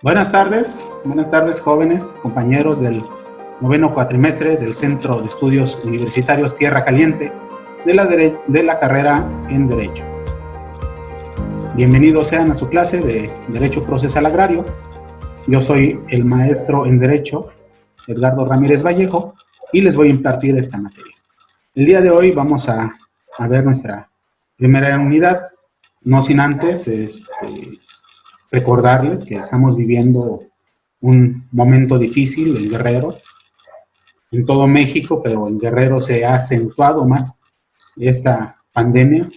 Buenas tardes jóvenes, compañeros del noveno cuatrimestre del Centro de Estudios Universitarios Tierra Caliente de la carrera en Derecho. Bienvenidos sean a su clase de Derecho Procesal Agrario. Yo soy el maestro en Derecho, Edgardo Ramírez Vallejo, y les voy a impartir esta materia. El día de hoy vamos a ver nuestra primera unidad, no sin antes recordarles que estamos viviendo un momento difícil en Guerrero, en todo México, pero en Guerrero se ha acentuado más esta pandemia,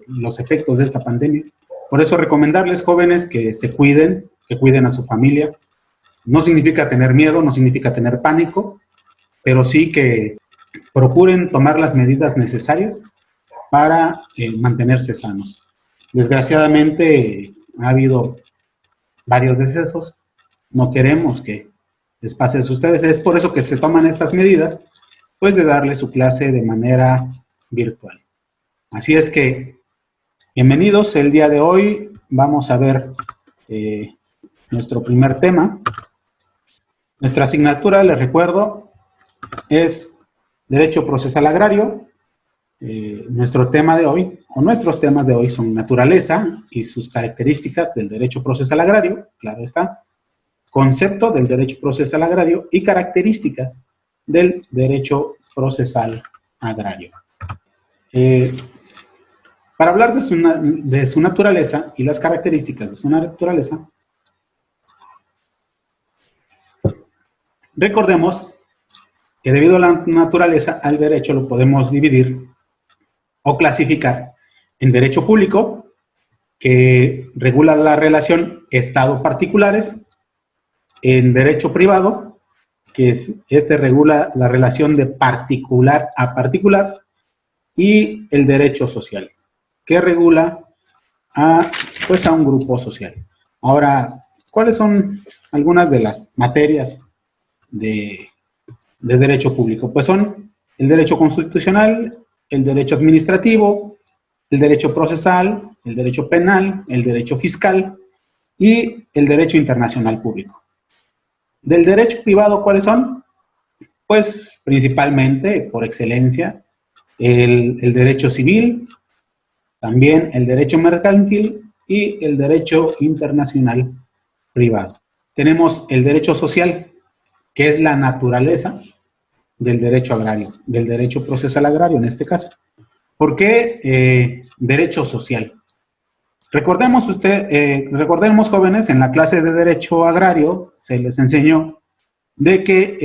los efectos de esta pandemia. Por eso recomendarles, jóvenes, que se cuiden, que cuiden a su familia. No significa tener miedo, no significa tener pánico, pero sí que procuren tomar las medidas necesarias para mantenerse sanos. Desgraciadamente ha habido varios decesos, no queremos que les pase a ustedes, es por eso que se toman estas medidas, pues de darle su clase de manera virtual. Así es que, bienvenidos, el día de hoy vamos a ver nuestro primer tema. Nuestra asignatura, les recuerdo, es Derecho Procesal Agrario. Nuestros temas de hoy son naturaleza y sus características del derecho procesal agrario, claro está, concepto del derecho procesal agrario y características del derecho procesal agrario. Para hablar de su naturaleza y las características de su naturaleza, recordemos que debido a la naturaleza al derecho lo podemos dividir o clasificar en derecho público, que regula la relación Estado-particulares, en derecho privado, que regula la relación de particular a particular, y el derecho social, que regula a un grupo social. Ahora, ¿cuáles son algunas de las materias de derecho público? Pues son el derecho constitucional, el derecho administrativo, el derecho procesal, el derecho penal, el derecho fiscal y el derecho internacional público. Del derecho privado, ¿cuáles son? Pues principalmente, por excelencia, el derecho civil, también el derecho mercantil y el derecho internacional privado. Tenemos el derecho social, que es la naturaleza del derecho agrario, del derecho procesal agrario en este caso. ¿Por qué derecho social? Recordemos jóvenes, en la clase de derecho agrario se les enseñó de que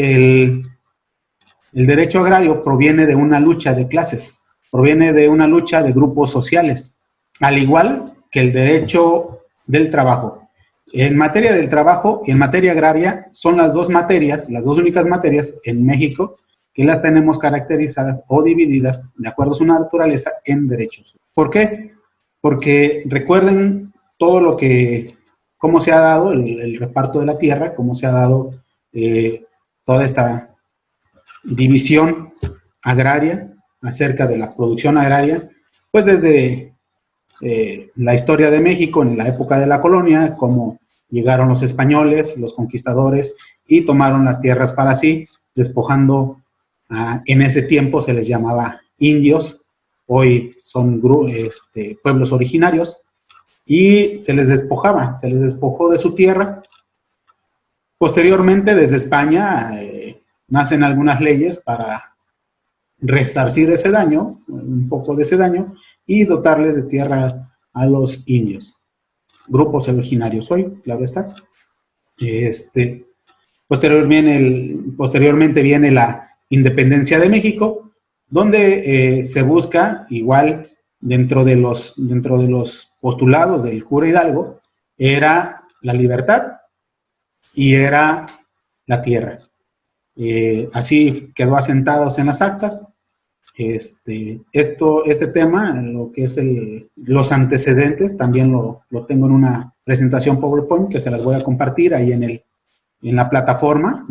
el derecho agrario proviene de una lucha de clases, proviene de una lucha de grupos sociales, al igual que el derecho del trabajo. En materia del trabajo y en materia agraria son las dos únicas materias en México que las tenemos caracterizadas o divididas, de acuerdo a su naturaleza, en derechos. ¿Por qué? Porque recuerden todo cómo se ha dado el reparto de la tierra, cómo se ha dado toda esta división agraria acerca de la producción agraria, pues desde la historia de México en la época de la colonia, cómo llegaron los españoles, los conquistadores, y tomaron las tierras para sí, despojando. En ese tiempo se les llamaba indios, hoy son pueblos originarios, y se les despojó de su tierra. Posteriormente, desde España, nacen algunas leyes para resarcir ese daño, un poco de ese daño, y dotarles de tierra a los indios, grupos originarios hoy, claro está. Posteriormente viene la independencia de México, donde se busca, igual dentro de los postulados del cura Hidalgo, era la libertad y era la tierra. Así quedó asentados en las actas. Este tema, lo que es los antecedentes, también lo tengo en una presentación PowerPoint que se las voy a compartir ahí en la plataforma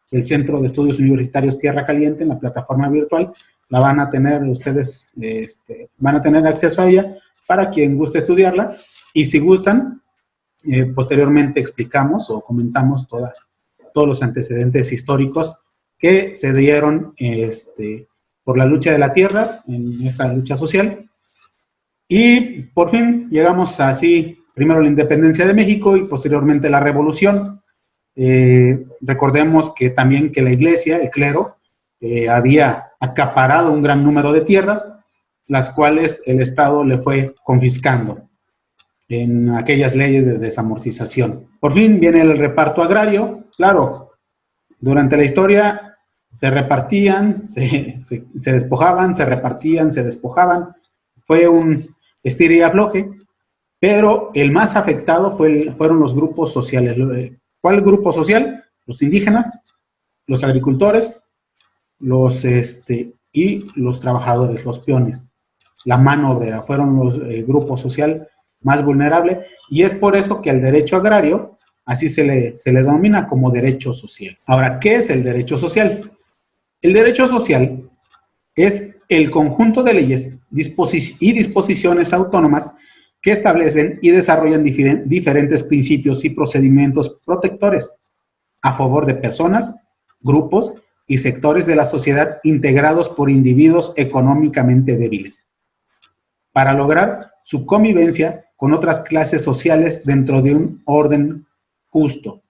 del Centro de Estudios Universitarios Tierra Caliente, en la plataforma virtual, la van a tener ustedes, van a tener acceso a ella para quien guste estudiarla, y si gustan, posteriormente explicamos o comentamos todos los antecedentes históricos que se dieron por la lucha de la tierra, en esta lucha social. Y por fin llegamos así, primero la independencia de México y posteriormente la revolución. Recordemos que también que la iglesia, el clero, había acaparado un gran número de tierras, las cuales el Estado le fue confiscando en aquellas leyes de desamortización. Por fin viene el reparto agrario. Claro, durante la historia se repartían, se despojaban, se repartían, se despojaban. Fue un estira y afloje, pero el más afectado fueron los grupos sociales. ¿Cuál grupo social? Los indígenas, los agricultores, y los trabajadores, los peones. La mano obrera fueron el grupo social más vulnerable, y es por eso que al derecho agrario así se le denomina como derecho social. Ahora, ¿qué es el derecho social? El derecho social es el conjunto de leyes y disposiciones autónomas que establecen y desarrollan diferentes principios y procedimientos protectores a favor de personas, grupos y sectores de la sociedad integrados por individuos económicamente débiles, para lograr su convivencia con otras clases sociales dentro de un orden justo.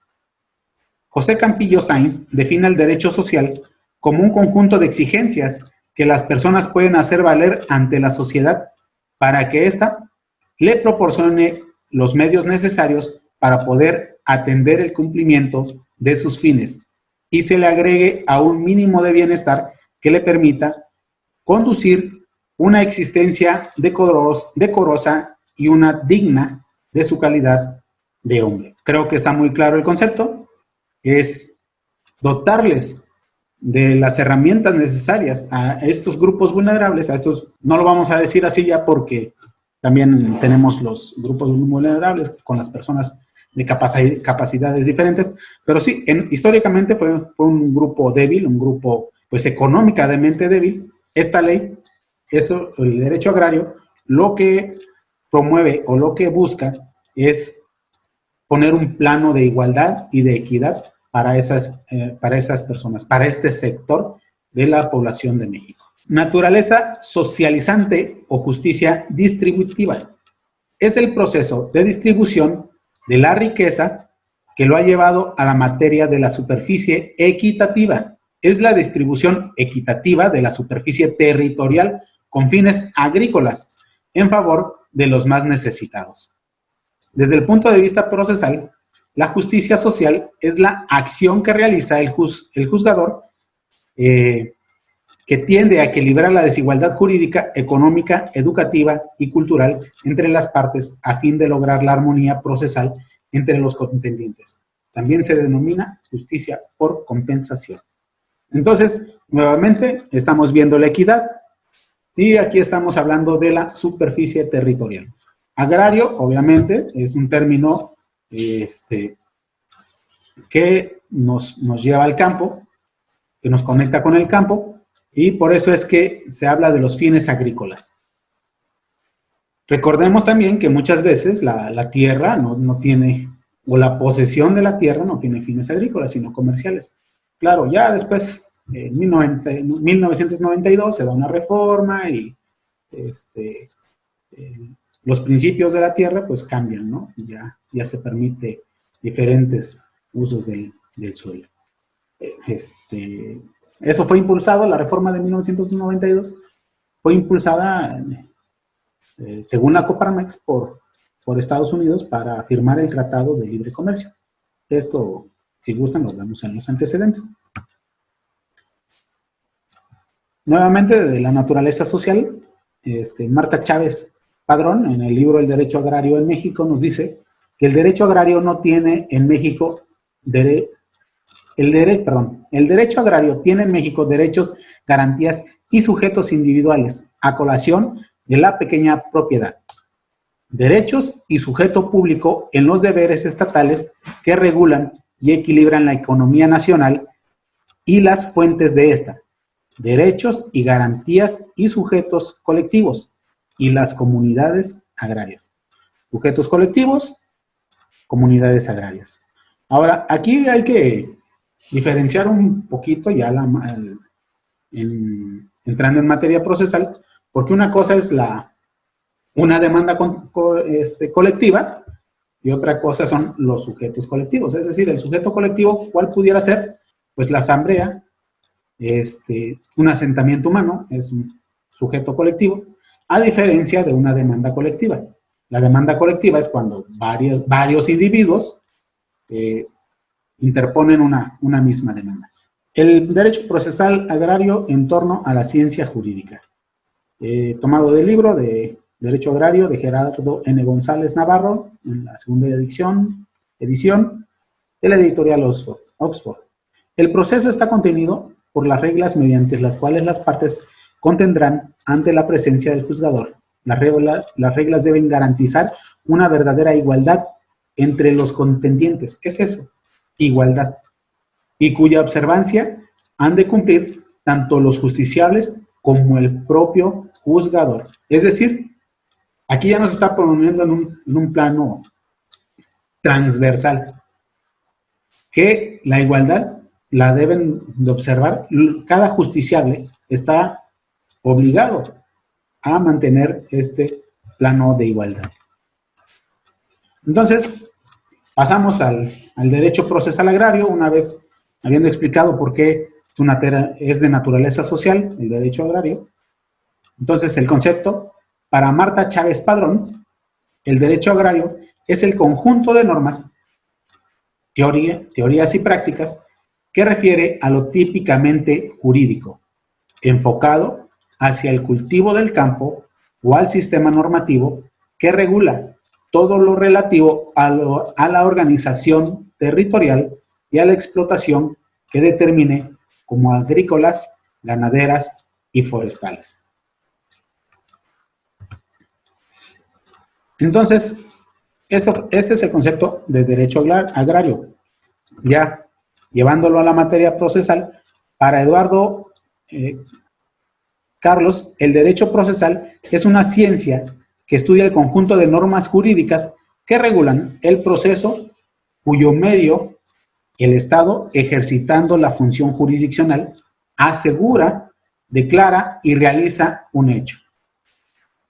José Campillo Sainz define el derecho social como un conjunto de exigencias que las personas pueden hacer valer ante la sociedad para que ésta le proporcione los medios necesarios para poder atender el cumplimiento de sus fines y se le agregue a un mínimo de bienestar que le permita conducir una existencia decorosa y una digna de su calidad de hombre. Creo que está muy claro el concepto. Es dotarles de las herramientas necesarias a estos grupos vulnerables, a estos, no lo vamos a decir así ya porque también tenemos los grupos vulnerables con las personas de capacidades diferentes, pero sí, históricamente fue un grupo débil, un grupo pues económicamente débil. Esta ley, el derecho agrario, lo que promueve o lo que busca es poner un plano de igualdad y de equidad para esas personas, para este sector de la población de México. Naturaleza socializante o justicia distributiva. Es el proceso de distribución de la riqueza que lo ha llevado a la materia de la superficie equitativa. Es la distribución equitativa de la superficie territorial con fines agrícolas en favor de los más necesitados. Desde el punto de vista procesal, la justicia social es la acción que realiza el juzgador que tiende a equilibrar la desigualdad jurídica, económica, educativa y cultural entre las partes a fin de lograr la armonía procesal entre los contendientes. También se denomina justicia por compensación. Entonces, nuevamente, estamos viendo la equidad y aquí estamos hablando de la superficie territorial. Agrario, obviamente, es un término que nos lleva al campo, que nos conecta con el campo, y por eso es que se habla de los fines agrícolas. Recordemos también que muchas veces la tierra no tiene, o la posesión de la tierra no tiene fines agrícolas, sino comerciales. Claro, ya después, en 1992, se da una reforma y los principios de la tierra pues cambian, ¿no? Ya se permite diferentes usos del suelo. Eso fue impulsado, la reforma de 1992 fue impulsada, según la Coparmex, por Estados Unidos para firmar el Tratado de Libre Comercio. Esto, si gustan, lo vemos en los antecedentes. Nuevamente, de la naturaleza social, Marta Chávez Padrón, en el libro El Derecho Agrario en México, nos dice que el derecho agrario no tiene en México el derecho agrario tiene en México derechos, garantías y sujetos individuales a colación de la pequeña propiedad. Derechos y sujeto público en los deberes estatales que regulan y equilibran la economía nacional y las fuentes de esta. derechos y garantías y sujetos colectivos y las comunidades agrarias. Sujetos colectivos, comunidades agrarias. Ahora, aquí hay que diferenciar un poquito ya entrando en materia procesal, porque una cosa es una demanda colectiva y otra cosa son los sujetos colectivos. Es decir, el sujeto colectivo, ¿cuál pudiera ser? Pues la asamblea, un asentamiento humano es un sujeto colectivo, a diferencia de una demanda colectiva. La demanda colectiva es cuando varios individuos interponen una misma demanda. El derecho procesal agrario en torno a la ciencia jurídica. Tomado del libro de Derecho Agrario de Gerardo N. González Navarro, en la segunda edición de la editorial Oxford. El proceso está contenido por las reglas mediante las cuales las partes contendrán ante la presencia del juzgador. Las reglas deben garantizar una verdadera igualdad entre los contendientes. ¿Qué es eso? Igualdad. Y cuya observancia han de cumplir tanto los justiciables como el propio juzgador. Es decir, aquí ya nos está poniendo en un plano transversal, que la igualdad la deben de observar. Cada justiciable está obligado a mantener este plano de igualdad. Entonces, pasamos al derecho procesal agrario, una vez habiendo explicado por qué es de naturaleza social, el derecho agrario. Entonces, el concepto, para Marta Chávez Padrón, el derecho agrario es el conjunto de normas, teorías y prácticas que refiere a lo típicamente jurídico, enfocado hacia el cultivo del campo o al sistema normativo que regula todo lo relativo a la organización territorial y a la explotación que determine como agrícolas, ganaderas y forestales. Entonces, este es el concepto de derecho agrario. Ya llevándolo a la materia procesal, para Eduardo Carlos, el derecho procesal es una ciencia que estudia el conjunto de normas jurídicas que regulan el proceso cuyo medio el Estado, ejercitando la función jurisdiccional, asegura, declara y realiza un hecho.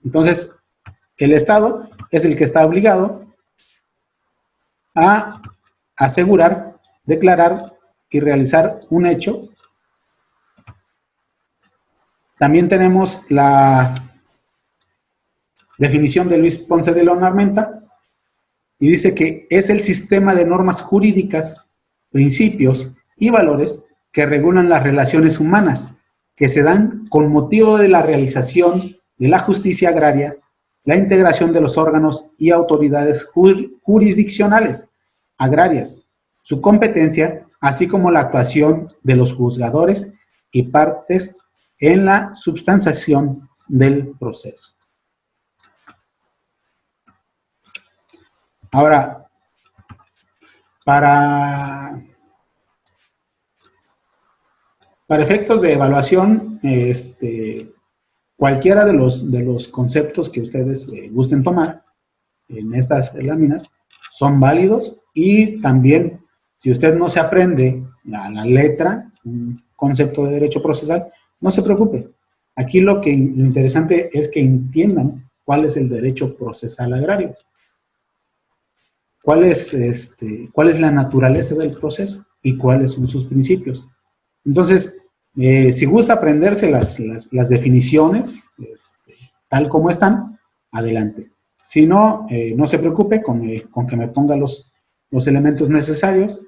Entonces, el Estado es el que está obligado a asegurar, declarar y realizar un hecho. También tenemos la definición de Luis Ponce de León Armenta y dice que es el sistema de normas jurídicas, principios y valores que regulan las relaciones humanas que se dan con motivo de la realización de la justicia agraria, la integración de los órganos y autoridades jurisdiccionales agrarias, su competencia, así como la actuación de los juzgadores y partes en la substanciación del proceso. Ahora, para efectos de evaluación, cualquiera de los conceptos que ustedes gusten tomar en estas láminas son válidos, y también, si usted no se aprende a la letra un concepto de derecho procesal, no se preocupe. Aquí lo interesante es que entiendan cuál es el derecho procesal agrario. ¿Cuál es la naturaleza del proceso y cuáles son sus principios? Entonces, si gusta aprenderse las definiciones tal como están, adelante. Si no, no se preocupe con que me ponga los elementos necesarios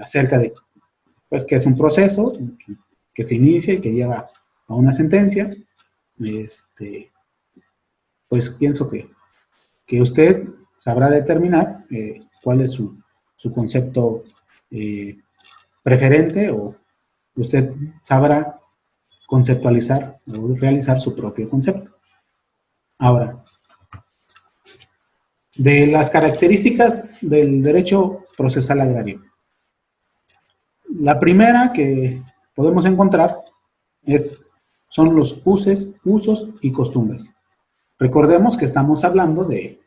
acerca de pues, que es un proceso que se inicia y que lleva a una sentencia. Pues pienso que usted sabrá determinar cuál es su concepto preferente, o usted sabrá conceptualizar o realizar su propio concepto. Ahora, de las características del derecho procesal agrario. La primera que podemos encontrar son los usos y costumbres. Recordemos que estamos hablando de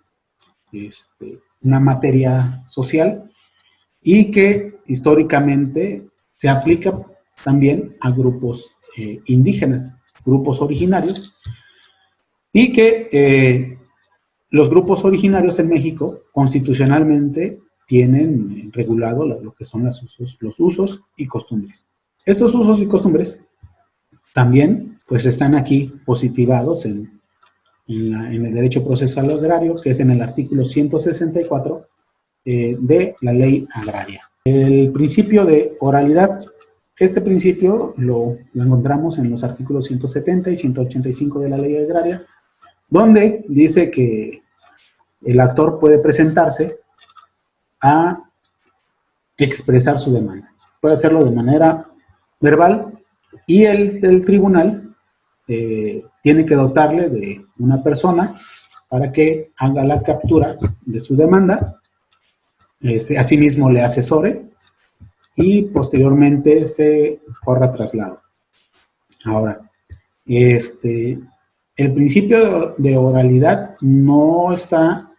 una materia social y que históricamente se aplica también a grupos indígenas, grupos originarios, y que los grupos originarios en México constitucionalmente tienen regulado lo que son los usos y costumbres. Estos usos y costumbres también pues están aquí positivados en el derecho procesal agrario, que es en el artículo 164 de la ley agraria. El principio de oralidad, este principio lo encontramos en los artículos 170 y 185 de la ley agraria, donde dice que el actor puede presentarse a expresar su demanda. Puede hacerlo de manera verbal y el tribunal tiene que dotarle de una persona para que haga la captura de su demanda, asimismo le asesore y posteriormente se corra traslado. Ahora, el principio de oralidad no está,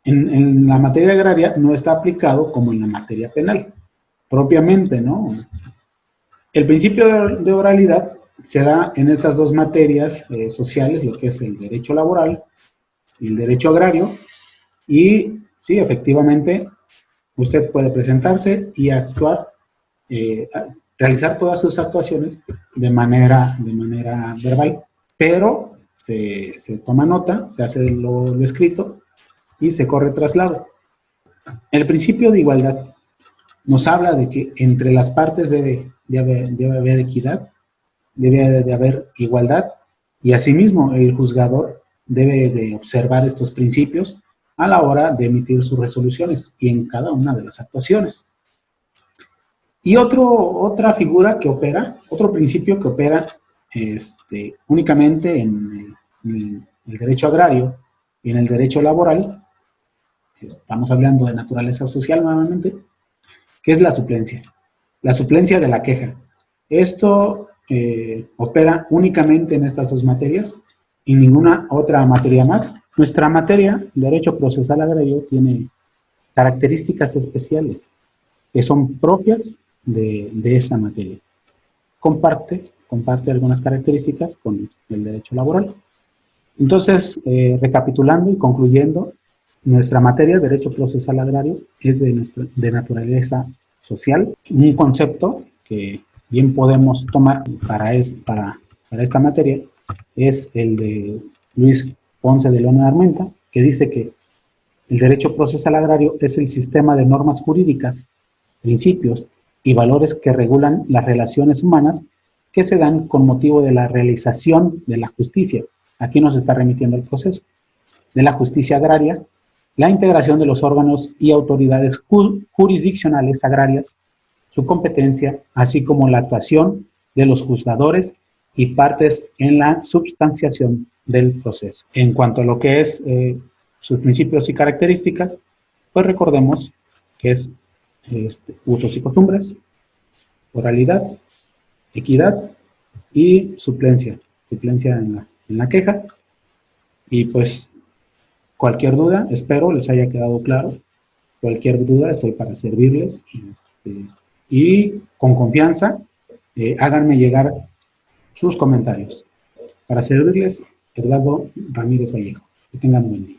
en la materia agraria no está aplicado como en la materia penal, propiamente, ¿no? El principio de oralidad se da en estas dos materias sociales, lo que es el derecho laboral y el derecho agrario, y sí, efectivamente, usted puede presentarse y actuar, realizar todas sus actuaciones de manera verbal, pero se toma nota, se hace lo escrito y se corre traslado. El principio de igualdad nos habla de que entre las partes debe haber equidad, debe de haber igualdad, y asimismo el juzgador debe de observar estos principios a la hora de emitir sus resoluciones y en cada una de las actuaciones. Y otra figura que opera, otro principio que opera únicamente en el derecho agrario y en el derecho laboral, estamos hablando de naturaleza social nuevamente, que es la suplencia de la queja. Esto opera únicamente en estas dos materias y ninguna otra materia más. Nuestra materia, Derecho Procesal Agrario, tiene características especiales que son propias de esta materia. Comparte algunas características con el derecho laboral. Entonces, recapitulando y concluyendo, nuestra materia, Derecho Procesal Agrario, es de naturaleza social, un concepto que bien podemos tomar para esta materia es el de Luis Ponce de León y Armenta, que dice que el derecho procesal agrario es el sistema de normas jurídicas, principios y valores que regulan las relaciones humanas que se dan con motivo de la realización de la justicia. Aquí nos está remitiendo el proceso de la justicia agraria, la integración de los órganos y autoridades jurisdiccionales agrarias, su competencia, así como la actuación de los juzgadores y partes en la substanciación del proceso. En cuanto a lo que es sus principios y características, pues recordemos que es usos y costumbres, oralidad, equidad y suplencia en la queja. Y pues cualquier duda, espero les haya quedado claro. Cualquier duda, estoy para servirles. Y con confianza, háganme llegar sus comentarios. Para servirles, Eduardo Ramírez Vallejo. Que tengan un buen día.